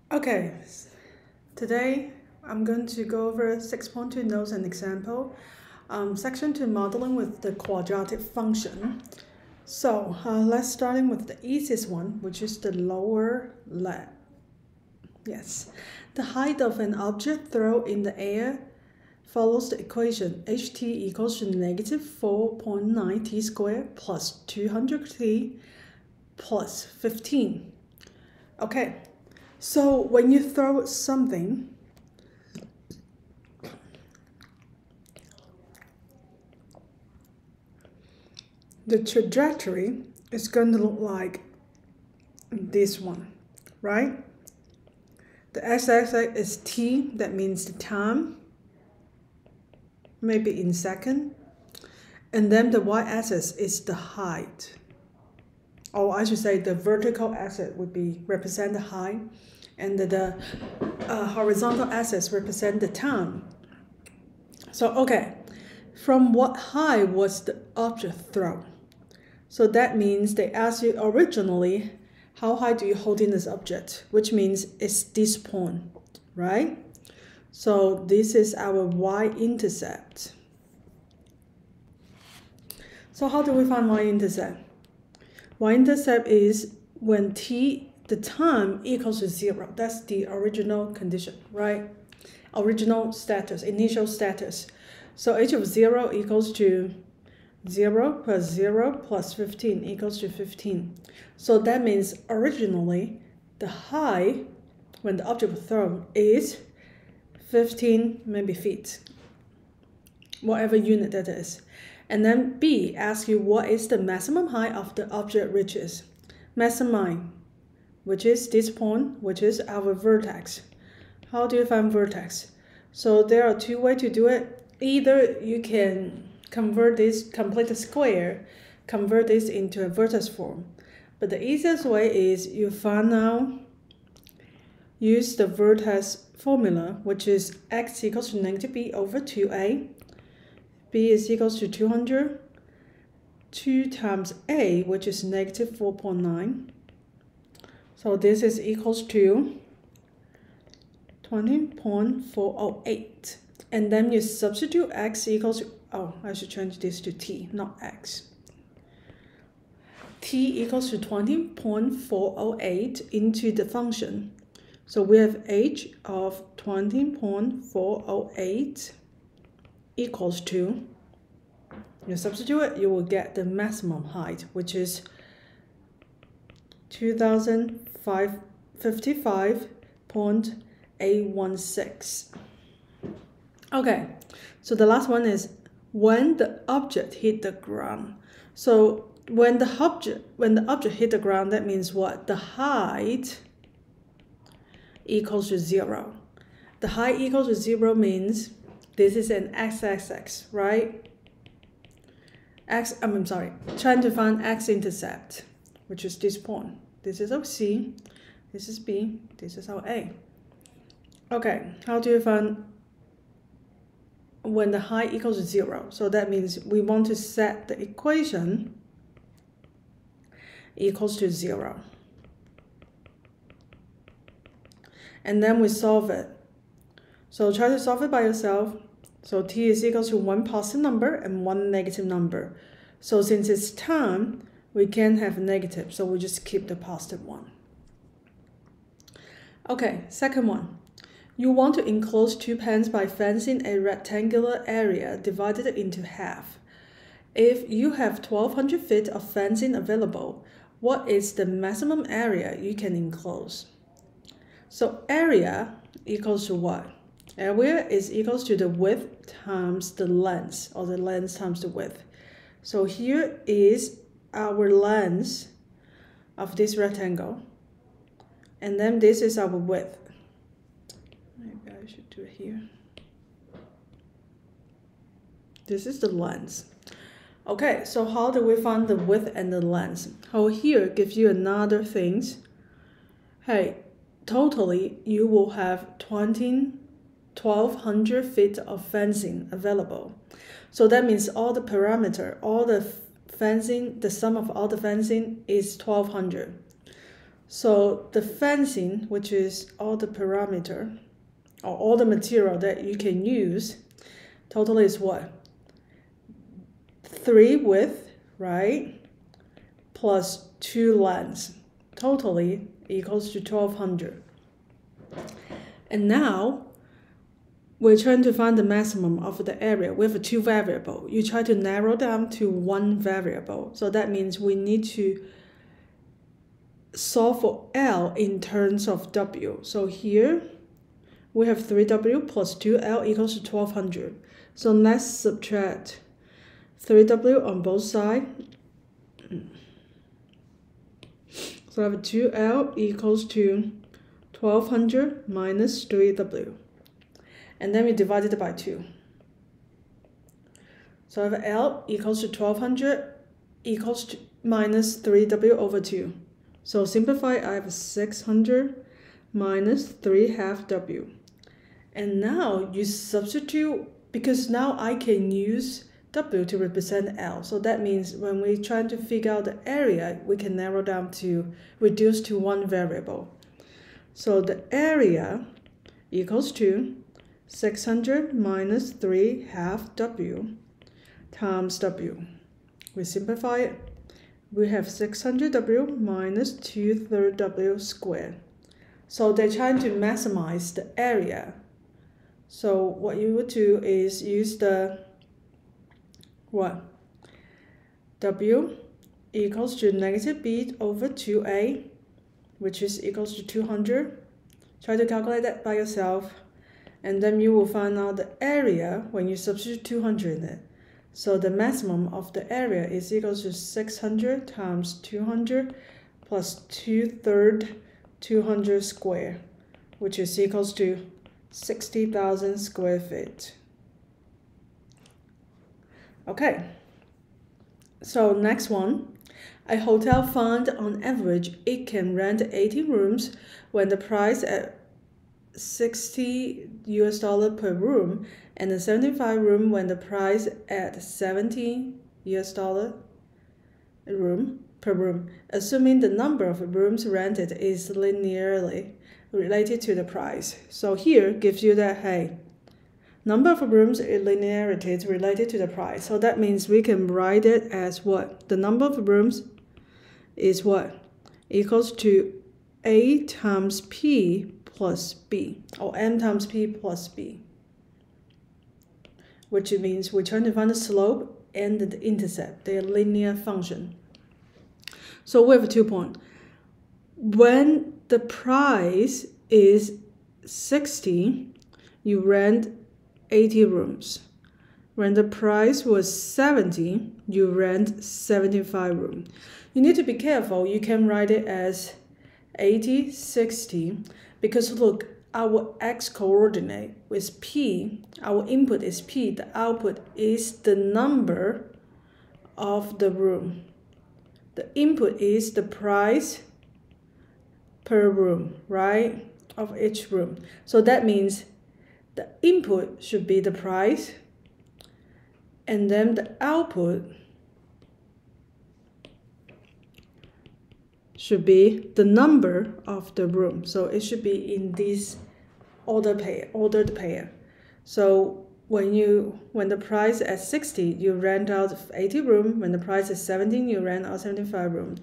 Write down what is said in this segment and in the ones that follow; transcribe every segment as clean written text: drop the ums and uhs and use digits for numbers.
Okay, today I'm going to go over 6.2 notes and example. Section 2, modeling with the quadratic function. So let's starting with the easiest one, which is the lower left. Yes, the height of an object thrown in the air follows the equation ht equals to negative 4.9 t squared plus 200t plus 15. Okay, so when you throw something, the trajectory is going to look like this one, right? The x-axis is t, that means the time, maybe in second. And then the y-axis is the height. Or I should say the vertical axis would be represent the height, and the horizontal axis represent the time. So okay, from what height was the object thrown? So that means they asked you originally, how high do you hold in this object? Which means it's this point, right? So this is our y-intercept. So how do we find y-intercept? Y-intercept is when t, the time equals to 0. That's the original condition, right? Original status, initial status. So h of 0 equals to 0 plus 0 plus 15 equals to 15. So that means originally the height when the object was thrown is 15 maybe feet, whatever unit that is. And then B asks you what is the maximum height of the object reaches. Maximum, which is this point, which is our vertex. How do you find vertex? So there are two ways to do it. Either you can convert this, complete the square, convert this into a vertex form. But the easiest way is you find out, use the vertex formula, which is x equals to negative b over 2a. B is equals to 200, 2 times a, which is negative 4.9. So this is equals to 20.408. And then you substitute x equals to, oh, I should change this to t, not x. T equals to 20.408 into the function. So we have h of 20.408 equals to, you substitute it, you will get the maximum height, which is 2055.816. Okay, so the last one is when the object hit the ground. So when the object hit the ground, that means what? The height equals to 0. The height equals to 0 means this is an x-axis, right? Trying to find x-intercept, which is this point. This is our C, this is B, this is our A. Okay, how do you find when the height equals to 0? So that means we want to set the equation equals to 0. And then we solve it. So try to solve it by yourself. So t is equal to 1 positive number and 1 negative number. So since it's time, we can't have a negative, so we just keep the positive one. Okay, second one. You want to enclose 2 pens by fencing a rectangular area divided into half. If you have 1200 feet of fencing available, what is the maximum area you can enclose? So area equals to what? Area is equals to the width times the length, or the length times the width. So here is our length of this rectangle, and then this is our width. Maybe I should do it here. This is the length. Okay, so how do we find the width and the length? Oh, here gives you another things. Hey, totally you will have 1200 feet of fencing available. So that means all the parameter, all the fencing, the sum of all the fencing is 1200. So the fencing, which is all the parameter or all the material that you can use, total is what? 3 width, right? Plus 2 lengths. Totally equals to 1200. And now we're trying to find the maximum of the area. We have 2 variables. You try to narrow down to 1 variable. So that means we need to solve for L in terms of W. So here we have 3W plus 2L equals to 1200. So let's subtract 3W on both sides. So I have 2L equals to 1200 minus 3W. And then we divide it by 2. So I have L equals to 1200 equals to minus 3W over 2. So simplify, I have 600 minus 3 half W. And now you substitute, because now I can use W to represent L. So that means when we're trying to figure out the area, we can narrow down to, reduce to 1 variable. So the area equals to 600 minus 3 half W times W. We simplify it. We have 600W minus 2/3 W squared. So they're trying to maximize the area. So what you would do is use the what? W equals to negative B over 2A, which is equals to 200. Try to calculate that by yourself. And then you will find out the area when you substitute 200 in it. So the maximum of the area is equals to 600 times 200 plus 2/3 200 square, which is equals to 60,000 square feet. Okay, so next one. A hotel fund on average it can rent 80 rooms when the price at $60 per room, and a 75 room when the price at $70 per room, assuming the number of rooms rented is linearly related to the price. So here gives you that, hey, number of rooms is linearity is related to the price. So that means we can write it as what? The number of rooms is what? Equals to A times P plus B, or M times P plus B, which means we're trying to find the slope and the intercept, their linear function. So we have 2 points. When the price is 60, you rent 80 rooms. When the price was 70, you rent 75 rooms. You need to be careful. You can write it as 80, 60, because look, our x-coordinate is P, our input is P, the output is the number of the room. The input is the price per room, right, of each room. So that means the input should be the price, and then the output should be the number of the room. So it should be in this ordered pair. So when the price at 60, you rent out 80 room. When the price is 17, you rent out 75 room.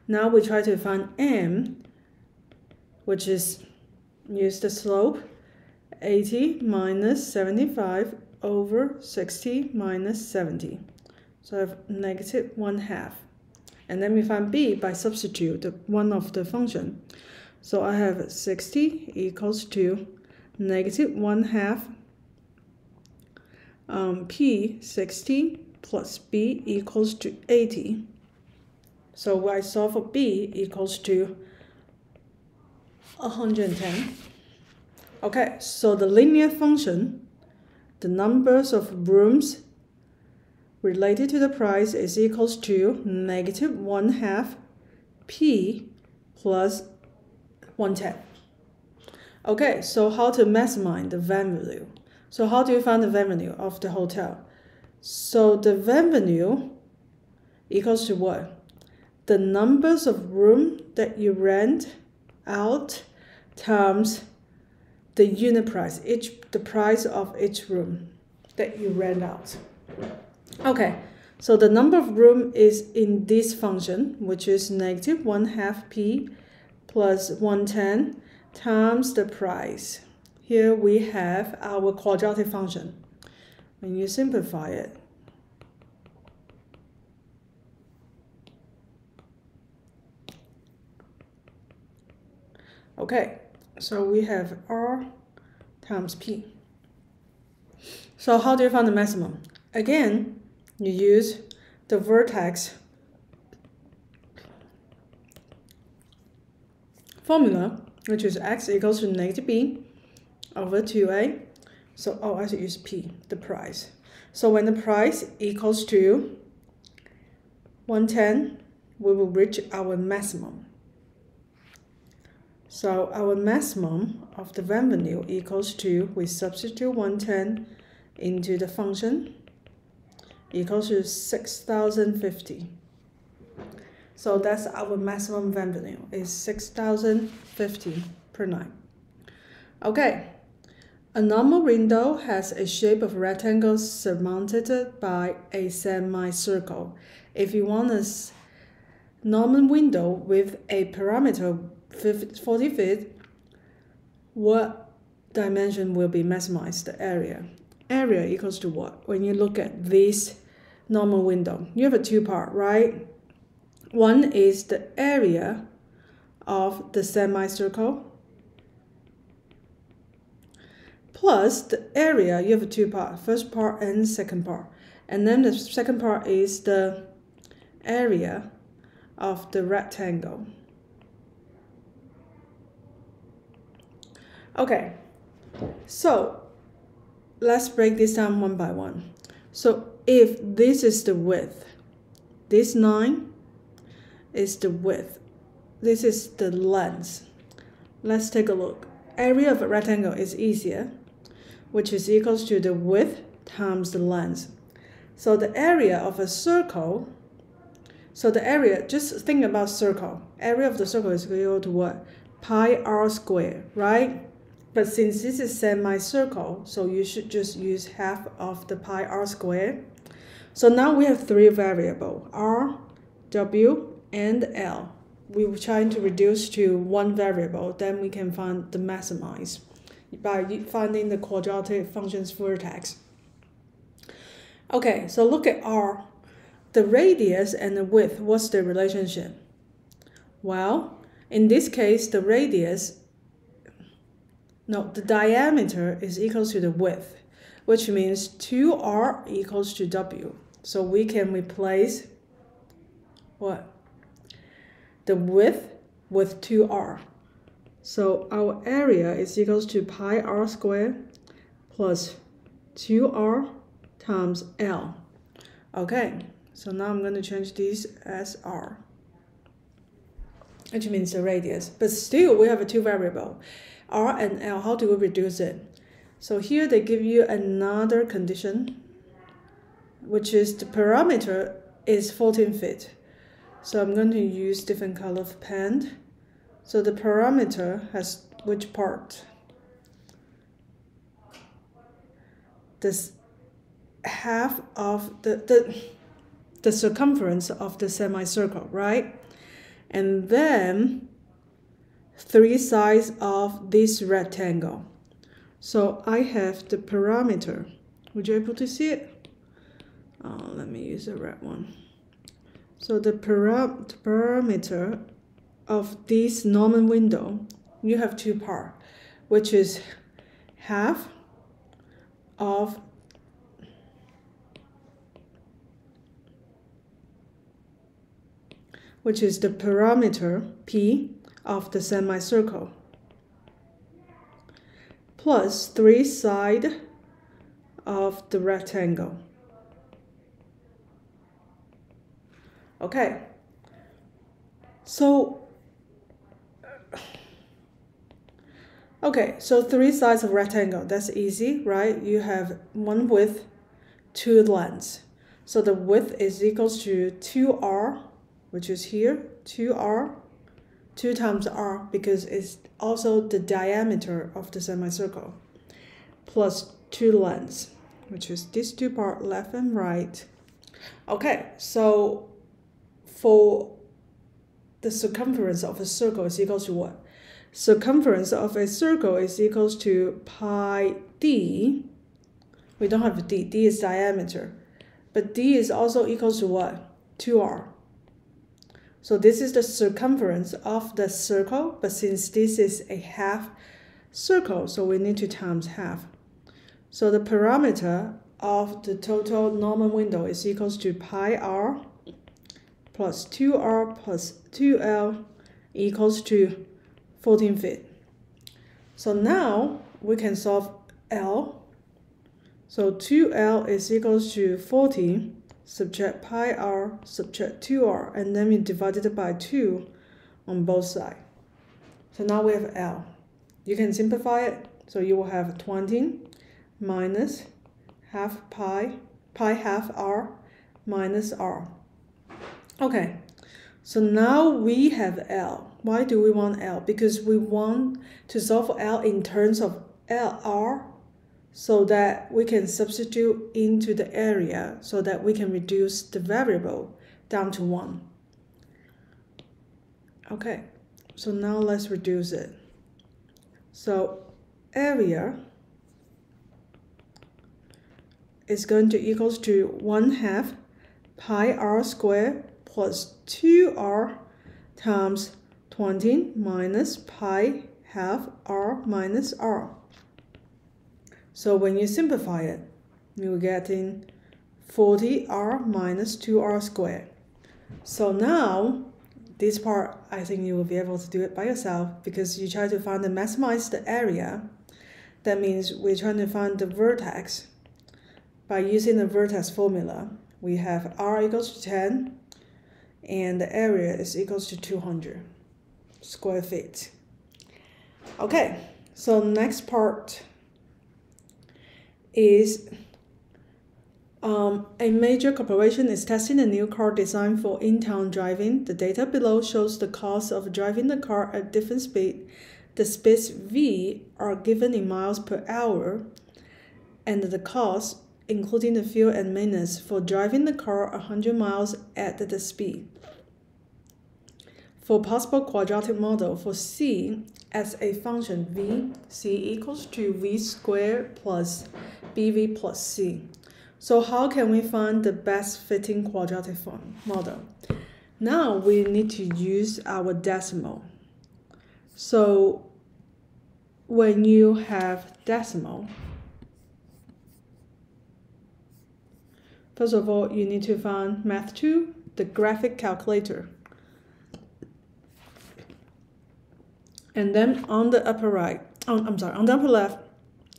Now we try to find M, which is use the slope 80 minus 75 over 60 minus 70. So I have negative 1/2. And then we find B by substitute one of the function. So I have 60 equals to negative 1/2 P 60 plus B equals to 80. So I solve for B equals to 110. Okay, so the linear function, the numbers of rooms related to the price is equals to negative 1/2 P plus 110. Okay, so how to maximize the value? So how do you find the revenue of the hotel? So the revenue equals to what? the numbers of room that you rent out times the unit price, the price of each room that you rent out. Okay, so the number of room is in this function, which is negative 1/2 p plus 110 times the price. Here we have our quadratic function. When you simplify it, okay, so we have R times P. So how do you find the maximum? Again, you use the vertex formula, which is x equals to negative b over 2a. So I should use p, the price. So when the price equals to 110, we will reach our maximum. So our maximum of the revenue equals to, we substitute 110 into the function, equals to 6,050. So that's our maximum revenue, is 6,050 per night. Okay, a normal window has a shape of rectangle surmounted by a semicircle. If you want a normal window with a perimeter 40 feet, what dimension will be maximized? The area. Area equals to what? When you look at this normal window, you have a two-part, right? One is the area of the semicircle plus the area, you have a two-part, first part and second part. And then the second part is the area of the rectangle. Okay, so let's break this down one by one. So if this is the width, this line is the width, this is the length. Let's take a look. Area of a rectangle is easier, which is equals to the width times the length. So the area of a circle, so the area, just think about circle. Area of the circle is equal to what? Pi r squared, right? But since this is semicircle, so you should just use half of the pi r squared. So now we have three variables, r, w, and l. We were trying to reduce to one variable, then we can find the maximize by finding the quadratic function's vertex. Okay, so look at r. The radius and the width, what's the relationship? Well, in this case, the diameter is equal to the width, which means 2r equals to w. So we can replace what? The width with 2r. So our area is equals to pi r squared plus 2r times l. Okay, so now I'm going to change this as r, which means the radius. But still, we have a two variable, r and l. How do we reduce it? So here they give you another condition, which is the perimeter is 14 feet. So I'm going to use different color of pen. So the perimeter has which part? This half of the circumference of the semicircle, right? And then 3 sides of this rectangle. So I have the perimeter. Would you be able to see it? Let me use a red one. So the perimeter of this normal window, you have two parts, which is half of which is the perimeter P of the semicircle, plus 3 sides of the rectangle. Okay, so 3 sides of rectangle, that's easy, right? You have one width, two lengths. So the width is equals to 2r which is here, 2r, 2 times r, because it's also the diameter of the semicircle, plus 2 lengths, which is these two parts, left and right. Okay, so for the circumference of a circle is equals to what? Circumference of a circle is equals to pi d. We don't have d. D is diameter. But d is also equals to what? 2r. So this is the circumference of the circle, but since this is a half circle, so we need to times half. So the parameter of the total normal window is equals to pi r plus 2r plus 2l equals to 14 feet. So now we can solve L. So 2L is equals to 14, subtract pi r, subtract 2r, and then we divide it by 2 on both sides. So now we have L. You can simplify it. So you will have 20 minus half pi half r minus r. Okay, so now we have L. Why do we want L? Because we want to solve for L in terms of LR, so that we can substitute into the area so that we can reduce the variable down to 1. Okay, so now let's reduce it. So area is going to equals to 1/2 pi r squared plus 2r times 20 minus pi half r minus r. So when you simplify it, you're getting 40r minus 2r squared. So now, this part, I think you will be able to do it by yourself because you try to find and maximize the area. That means we're trying to find the vertex. By using the vertex formula, we have r equals to 10, and the area is equals to 200 square feet. Okay, so next part is a major corporation is testing a new car designed for in-town driving. The data below shows the cost of driving the car at different speed. The speeds V are given in miles per hour, and the cost, including the fuel and maintenance, for driving the car 100 miles at the speed. For possible quadratic model for C as a function V, C equals to V squared plus BV plus C. So how can we find the best fitting quadratic model? Now we need to use our decimal. So when you have decimal, first of all, you need to find Math 2, the graphic calculator. And then on the upper right, on the upper left,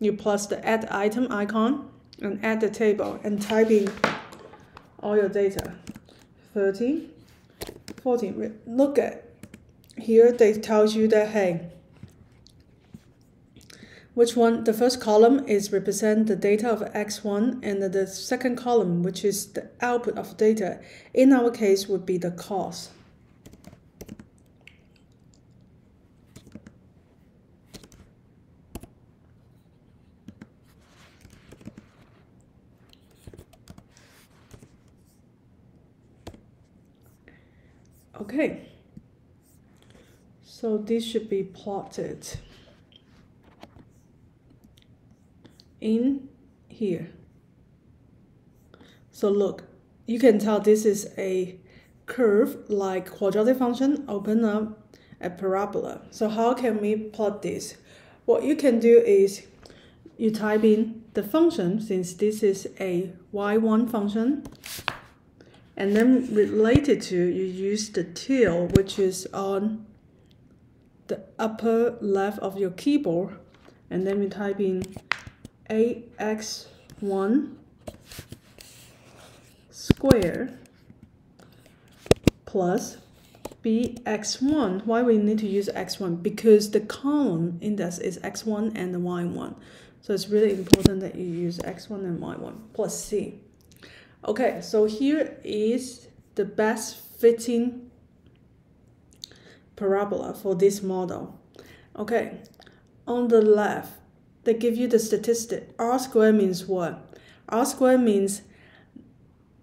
you plus the add item icon and add the table and type in all your data. 30, 14. Look at here, they tells you that, hey, which one, the first column is represent the data of x1, and the second column, which is the output of data, in our case would be the cost. Okay, so this should be plotted in here. So look, you can tell this is a curve like quadratic function open up a parabola. So how can we plot this? What you can do is you type in the function, since this is a y1 function, and then related to, you use the tail, which is on the upper left of your keyboard, and then we type in ax1 squared plus bx1. Why we need to use x1? Because the column index is x1 and the y1. So it's really important that you use x1 and y1 plus c. Okay, so here is the best fitting parabola for this model. Okay, on the left, they give you the statistic. R squared means what? R squared means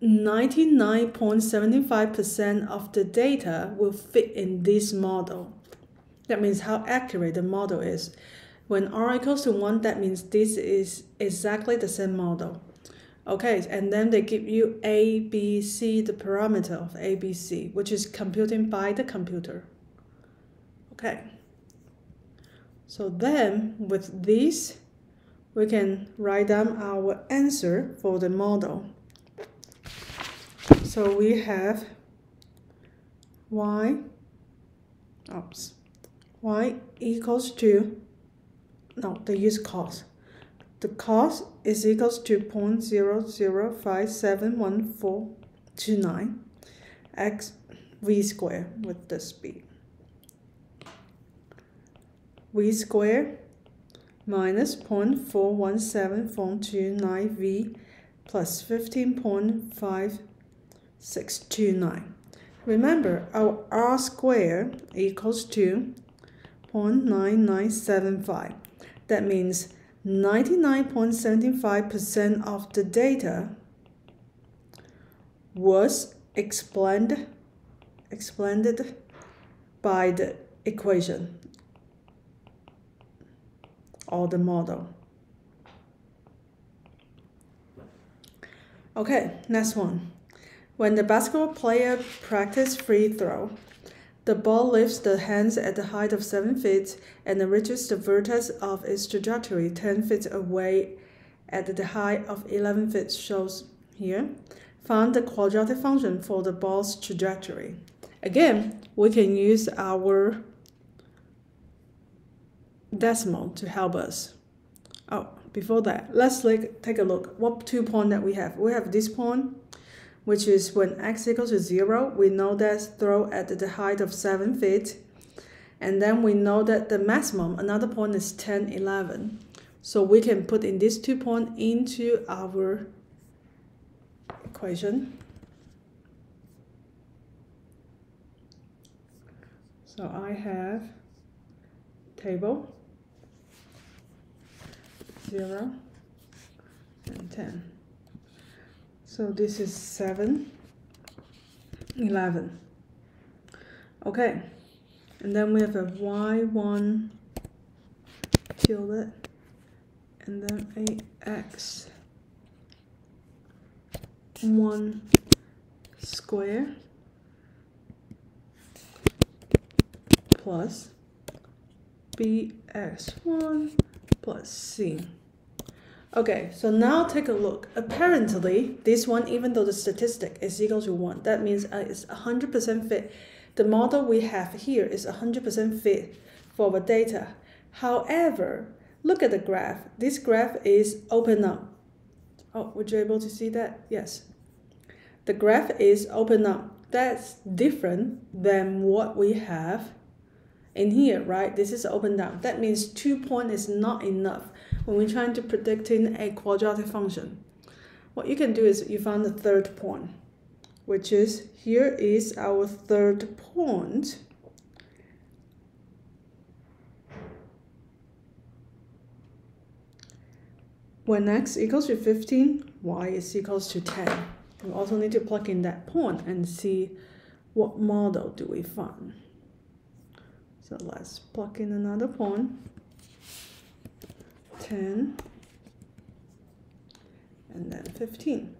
99.75% of the data will fit in this model. That means how accurate the model is. When R equals to 1, that means this is exactly the same model. Okay, and then they give you A, B, C, the parameter of A, B, C, which is computing by the computer. Okay. So then, with this, we can write down our answer for the model. So we have y equals to, no, they use cos. The cos is equals to 0.00571429 x v squared with the speed. V squared minus 0.417429v plus 15.5629. Remember, our R squared equals to 0.9975. That means 99.75% of the data was explained by the equation or the model. Okay, next one. When the basketball player practices free throw, the ball leaves the hands at the height of 7 feet and reaches the vertex of its trajectory 10 feet away at the height of 11 feet, shows here. Find the quadratic function for the ball's trajectory. Again, we can use our decimal to help us. Oh, before that, let's take a look. What 2 points that we have? We have this point, which is when x equals to 0, we know that's throw at the height of 7 feet. And then we know that the maximum, another point is 10, 11. So we can put in these 2 points into our equation. So I have table 0 and 10. So this is 7, 11. Okay, and then we have a y1 tilde and then a x1 square plus bx1 plus c. Okay, so now take a look. Apparently, this one, even though the statistic is equal to 1, that means it's 100% fit. The model we have here is 100% fit for the data. However, look at the graph. This graph is open up. Oh, were you able to see that? Yes. The graph is open up. That's different than what we have in here, right? This is open down. That means 2 points is not enough when we're trying to predict a quadratic function. What you can do is you find the third point, which is here is our third point. When x equals to 15, y is equals to 10. We also need to plug in that point and see what model do we find. So let's plug in another point, 10, and then 15.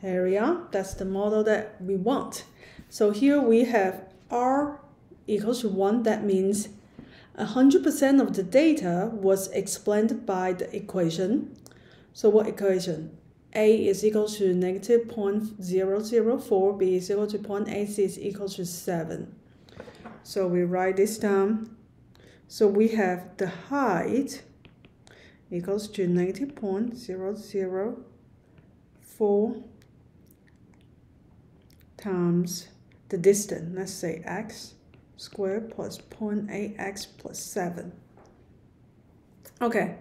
Here we are, that's the model that we want. So here we have R equals to 1, that means 100% of the data was explained by the equation. So what equation? A is equal to negative 0.004, B is equal to 0.8, C is equal to 7. So we write this down. So we have the height equals to negative 0.004 times the distance, let's say x squared plus 0.8x plus 7. Okay,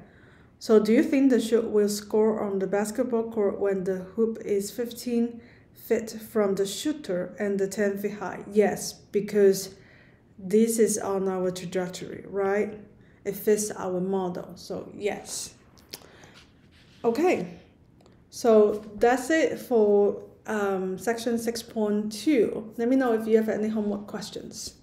so do you think the shot will score on the basketball court when the hoop is 15 fit from the shooter and the 10 feet high? Yes, because this is on our trajectory, right? It fits our model, so yes. Okay, so that's it for section 6.2. Let me know if you have any homework questions.